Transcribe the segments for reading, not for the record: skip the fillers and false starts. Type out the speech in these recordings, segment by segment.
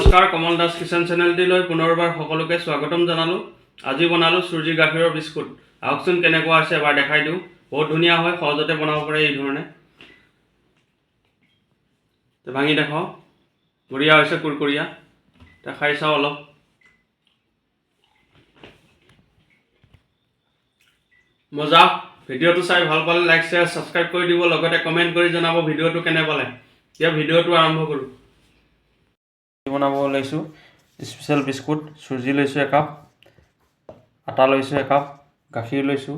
নমস্কাৰ, কমল দাস কিচেন চেনেলটিলৈ পুনৰবাৰ সকলোকে স্বাগতম জনালোঁ। আজি বনালোঁ চুজি গাখীৰৰ বিস্কুট। আহকচোন কেনেকুৱা আছে এবাৰ দেখাই দিওঁ। বহুত ধুনীয়া হয়, সহজতে বনাব পাৰে এই ধৰণে। ভাঙি দেখাওঁ, বঢ়িয়া হৈছে, কুৰকুৰীয়া। খাই চাওঁ অলপ। মজা। ভিডিঅ'টো চাই ভাল পালে লাইক শ্বেয়াৰ ছাবস্ক্ৰাইব কৰি দিব, লগতে কমেণ্ট কৰি জনাব ভিডিঅ'টো কেনে পালে। এতিয়া ভিডিঅ'টো আৰম্ভ কৰোঁ। বনাব লৈছোঁ স্পেচিয়েল বিস্কুট। চুজি লৈছোঁ একাপ, আটা লৈছোঁ একাপ, গাখীৰ লৈছোঁ,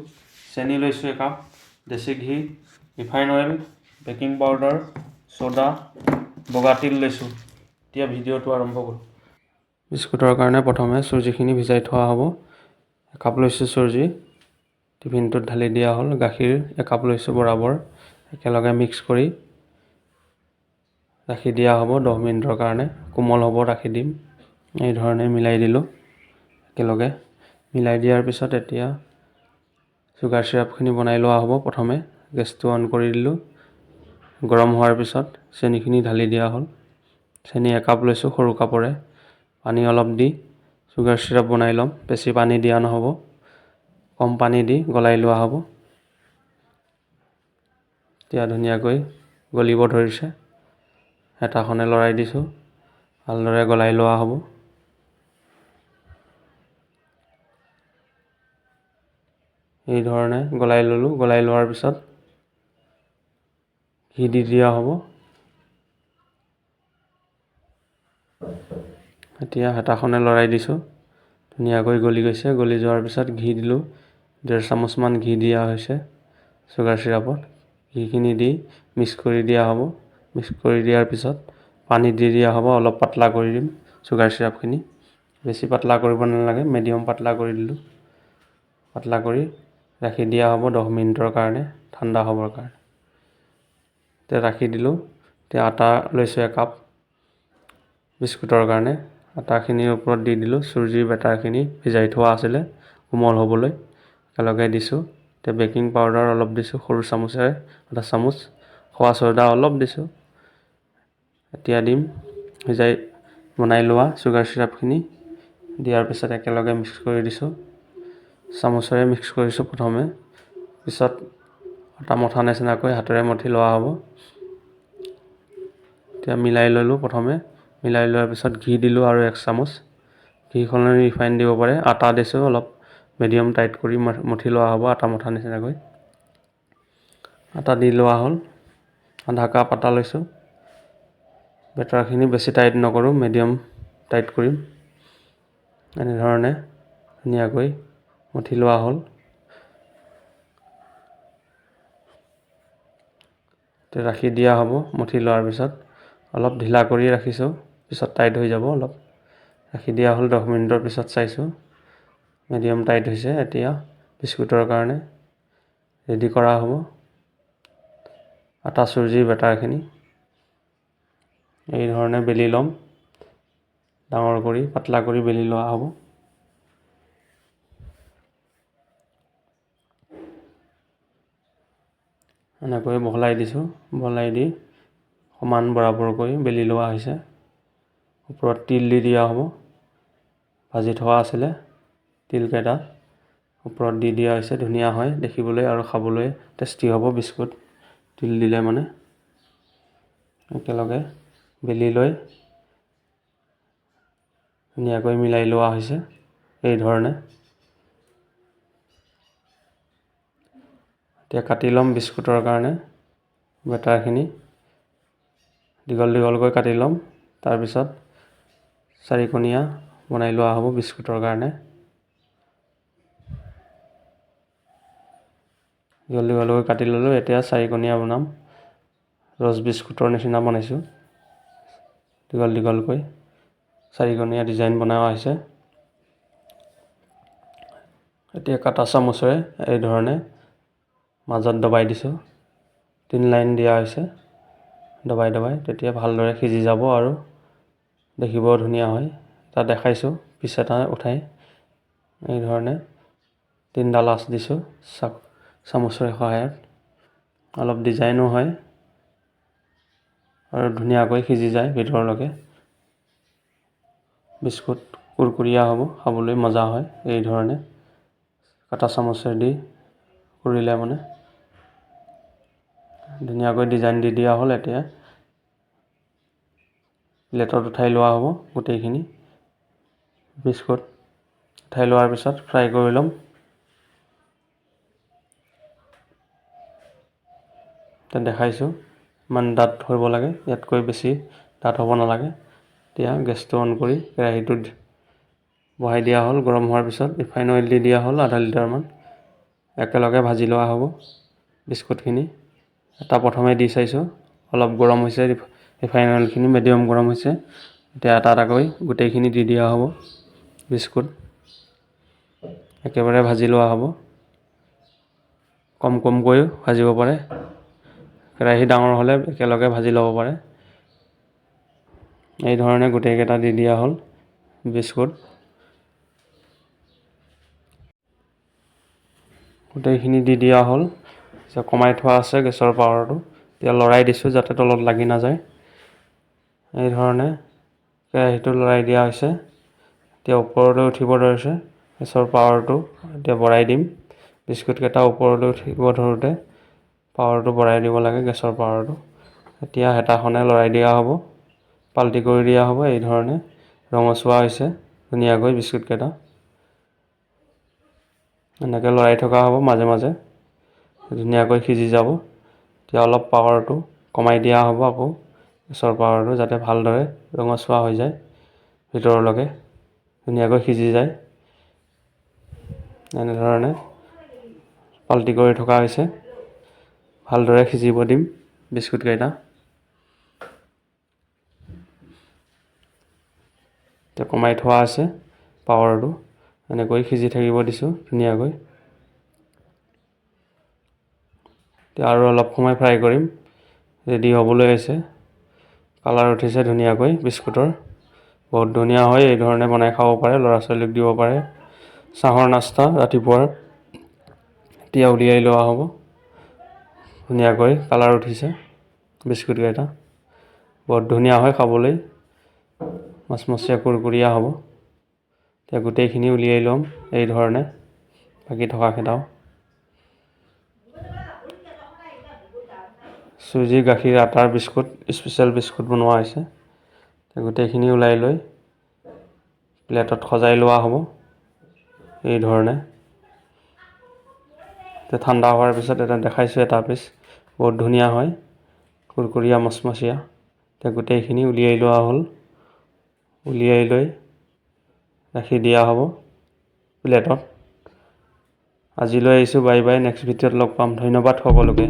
চেনি লৈছোঁ একাপ, দেশী ঘি, refine oil, baking powder, soda, বগা তিল লৈছোঁ। এতিয়া ভিডিঅ'টো আৰম্ভ কৰোঁ। বিস্কুটৰ কাৰণে প্ৰথমে চুজিখিনি ভিজাই থোৱা হ'ব। একাপ লৈছোঁ চুজি, টিফিনটোত ঢালি দিয়া হ'ল। গাখীৰ একাপ লৈছোঁ বৰাবৰ, একেলগে মিক্স কৰি ৰাখি দিয়া হ'ব 10 মিনিটৰ কাৰণে। কোমল হ'ব ৰাখি দিম। এই ধৰণে মিলাই দিলোঁ। একেলগে মিলাই দিয়াৰ পিছত এতিয়া চুগাৰ চিৰাপখিনি বনাই লোৱা হ'ব। প্ৰথমে গেছটো অন কৰি দিলোঁ। গৰম হোৱাৰ পিছত চেনিখিনি ঢালি দিয়া হ'ল। চেনি একাপ লৈছোঁ সৰু কাপৰে। পানী অলপ দি চুগাৰ চিৰাপ বনাই ল'ম। বেছি পানী দিয়া নহ'ব, কম পানী দি গলাই লোৱা হ'ব। এতিয়া ধুনীয়াকৈ গলিব ধৰিছে। হেতাখনে লৰাই দিছোঁ, ভালদৰে গলাই লোৱা হ'ব। এই ধৰণে গলাই ল'লোঁ। গলাই লোৱাৰ পিছত ঘি দি দিয়া হ'ব। এতিয়া হেতাখনে লৰাই দিছোঁ, ধুনীয়াকৈ গলি গৈছে। গলি যোৱাৰ পিছত ঘি দিলোঁ। 1.5 চামুচমান ঘি দিয়া হৈছে চুগাৰ চিৰাপত। ঘিখিনি দি মিক্স কৰি দিয়া হ'ব। মিক্স কৰি দিয়াৰ পিছত পানী দি দিয়া হ'ব। অলপ পাতলা কৰি দিম চুগাৰ চিৰাপখিনি। বেছি পাতলা কৰিব নালাগে, মিডিয়াম পাতলা কৰি দিলোঁ। পাতলা কৰি ৰাখি দিয়া হ'ব 10 মিনিটৰ কাৰণে, ঠাণ্ডা হ'বৰ কাৰণে। এতিয়া ৰাখি দিলোঁ। এতিয়া আটা লৈছোঁ একাপ বিস্কুটৰ কাৰণে। আটাখিনিৰ ওপৰত দি দিলোঁ চুজিৰ বেটাৰখিনি, ভিজাই থোৱা আছিলে কোমল হ'বলৈ। একেলগে দিছোঁ। এতিয়া বেকিং পাউডাৰ অলপ দিছোঁ সৰু চামুচেৰে, 1 চামুচ। খোৱা ছ'ডা অলপ দিছোঁ। এতিয়া দিম ভিজাই বনাই লোৱা চুগাৰ চিৰাপখিনি। দিয়াৰ পিছত একেলগে মিক্স কৰি দিছোঁ। চামুচেৰে মিক্স কৰিছোঁ প্ৰথমে, পিছত আটা মঠা নিচিনাকৈ হাতেৰে মঠি লোৱা হ'ব। এতিয়া মিলাই ল'লোঁ। প্ৰথমে মিলাই লোৱাৰ পিছত ঘি দিলোঁ আৰু 1 চামুচ। ঘি সলনি ৰিফাইন দিব পাৰে। আটা দিছোঁ অলপ মিডিয়াম টাইট কৰি মঠি লোৱা হ'ব আটা মঠা নিচিনাকৈ। আটা দি লোৱা হ'ল। আধা কাপ আটা লৈছোঁ। বেটাৰখিনি বেছি টাইট নকৰোঁ, মিডিয়াম টাইট কৰিম। এনেধৰণে ধুনীয়াকৈ মঠি লোৱা হ'ল। এতিয়া ৰাখি দিয়া হ'ব। মঠি লোৱাৰ পিছত অলপ ঢিলা কৰি ৰাখিছোঁ, পিছত টাইট হৈ যাব অলপ। ৰাখি দিয়া হ'ল। 10 মিনিটৰ পিছত চাইছোঁ মিডিয়াম টাইট হৈছে। এতিয়া বিস্কুটৰ কাৰণে ৰেডি কৰা হ'ব আটা চুজিৰ বেটাৰখিনি। এই ধৰণে বেলি ল'ম, ডাঙৰ কৰি পাতলা কৰি বেলি লোৱা হ'ব। এনেকৈ বহলাই দিছোঁ। বহলাই দি সমান বৰাবৰ কৰি বেলি লোৱা হৈছে। ওপৰত তিল দি দিয়া হ'ব। ভাজি থোৱা আছিলে তিলকেইটা ওপৰত দি দিয়া হৈছে। ধুনীয়া হয় দেখিবলৈ আৰু খাবলৈ টেষ্টি হ'ব বিস্কুট তিল দিলে মানে। একেলগে বেলি লৈ ধুনীয়াকৈ মিলাই লোৱা হৈছে এই ধৰণে। এতিয়া কাটি ল'ম বিস্কুটৰ কাৰণে বেটাৰখিনি। দীঘল দীঘলকৈ কাটি ল'ম। তাৰপিছত 4কোণীয়া বনাই লোৱা হ'ব বিস্কুটৰ কাৰণে। দীঘল দীঘলকৈ কাটি ল'লোঁ। এতিয়া 4কোণীয়া বনাম। ৰ'জ বিস্কুটৰ নিচিনা বনাইছোঁ। দীঘল দীঘলকৈ 4কোণীয়া ডিজাইন বনোৱা হৈছে। এতিয়া কাটা চামুচেৰে এই ধৰণে মাজত দবাই দিছোঁ। 3 লাইন দিয়া হৈছে দবাই দবাই। তেতিয়া ভালদৰে সিজি যাব আৰু দেখিবও ধুনীয়া হয়। এটা দেখাইছোঁ পিছ এটা উঠাই। এই ধৰণে 3ডাল আঁচ দিছোঁ চামুচৰ সহায়ত। অলপ ডিজাইনো হয় আৰু ধুনীয়াকৈ সিজি যায় ভিতৰলৈকে। বিস্কুট কুৰকুৰীয়া হ'ব, খাবলৈ মজা হয়। এই ধৰণে কাটা চামুচেদি কৰিলে মানে ধুনীয়াকৈ ডিজাইন দি দিয়া হ'ল। এতিয়া প্লেটত উঠাই লোৱা হ'ব গোটেইখিনি বিস্কুট। উঠাই লোৱাৰ পিছত ফ্ৰাই কৰি ল'ম। এতিয়া দেখাইছোঁ ইমান ডাঠ হ'ব লাগে, ইয়াতকৈ বেছি ডাঠ হ'ব নালাগে। এতিয়া গেছটো অন কৰি কেৰাহীটোত বহাই দিয়া হ'ল। গৰম হোৱাৰ পিছত ৰিফাইন অইল দি দিয়া হ'ল আধা লিটাৰমান। একেলগে ভাজি লোৱা হ'ব বিস্কুটখিনি। এটা প্ৰথমে দি চাইছোঁ, অলপ গৰম হৈছে, ৰিফাইন অইলখিনি মিডিয়াম গৰম হৈছে। এতিয়া এটা এটাকৈ গোটেইখিনি দি দিয়া হ'ব বিস্কুট। একেবাৰে ভাজি লোৱা হ'ব, কম কমকৈও ভাজিব পাৰে। কেৰাহী ডাঙৰ হ'লে একেলগে ভাজি ল'ব পাৰে। এই ধৰণে গোটেইকেইটা দি দিয়া হ'ল বিস্কুট। গোটেইখিনি দি দিয়া হ'ল। কমাই থোৱা আছে গেছৰ পাৱাৰটো। এতিয়া লৰাই দিছোঁ যাতে তলত লাগি নাযায়। এই ধৰণে কেৰাহীটো লৰাই দিয়া হৈছে। এতিয়া ওপৰলৈ উঠিব ধৰিছে। গেছৰ পাৱাৰটো এতিয়া বঢ়াই দিম। বিস্কুটকেইটা ওপৰলৈ উঠিব ধৰোঁতে পাৱাৰটো বঢ়াই দিব লাগে, গেছৰ পাৱাৰটো। এতিয়া হেতাখনে লৰাই দিয়া হ'ব, পাল্টি কৰি দিয়া হ'ব। এই ধৰণে ৰঙচুৱা হৈছে ধুনীয়াকৈ বিস্কুটকেইটা। এনেকৈ লৰাই থকা হ'ব মাজে মাজে, ধুনীয়াকৈ সিজি যাব। এতিয়া অলপ পাৱাৰটো কমাই দিয়া হ'ব আকৌ গেছৰ পাৱাৰটো, যাতে ভালদৰে ৰঙচুৱা হৈ যায়, ভিতৰলৈকে ধুনীয়াকৈ সিজি যায়। এনেধৰণে পাল্টি কৰি থকা হৈছে। ভালদৰে সিজিব দিম বিস্কুটকেইটা। এতিয়া কমাই থোৱা আছে পাৱাৰটো, এনেকৈ সিজি থাকিব দিছোঁ ধুনীয়াকৈ। এতিয়া আৰু অলপ সময় ফ্ৰাই কৰিম। ৰেডি হ'বলৈ আছে, কালাৰ উঠিছে ধুনীয়াকৈ বিস্কুটৰ। বহুত ধুনীয়া হয়। এই ধৰণে বনাই খাব পাৰে, ল'ৰা ছোৱালীক দিব পাৰে, চাহৰ নাস্তা ৰাতিপুৱাৰ। এতিয়া উলিয়াই লোৱা হ'ব। ধুনীয়াকৈ কালাৰ উঠিছে বিস্কুটকেইটা, বহুত ধুনীয়া হয় খাবলৈ, মচমচীয়া কুৰকুৰীয়া হ'ব। এতিয়া গোটেইখিনি উলিয়াই ল'ম এই ধৰণে, বাকী থকাকেইটাও। চুজি গাখীৰ আটাৰ বিস্কুট, স্পেচিয়েল বিস্কুট বনোৱা হৈছে। গোটেইখিনি ওলাই লৈ প্লেটত সজাই লোৱা হ'ব এই ধৰণে। এতিয়া ঠাণ্ডা হোৱাৰ পিছত এটা দেখাইছোঁ এটা পিচ, বহুত ধুনীয়া হয়, কুৰকুৰীয়া মচমচীয়া। এতিয়া গোটেইখিনি উলিয়াই লোৱা হ'ল। উলিয়াই লৈ ৰাখি দিয়া হ'ব প্লেটত। আজিলৈ আহিছোঁ, বাই বাই। নেক্সট ভিডিঅ'ত লগ পাম। ধন্যবাদ সকলোকে।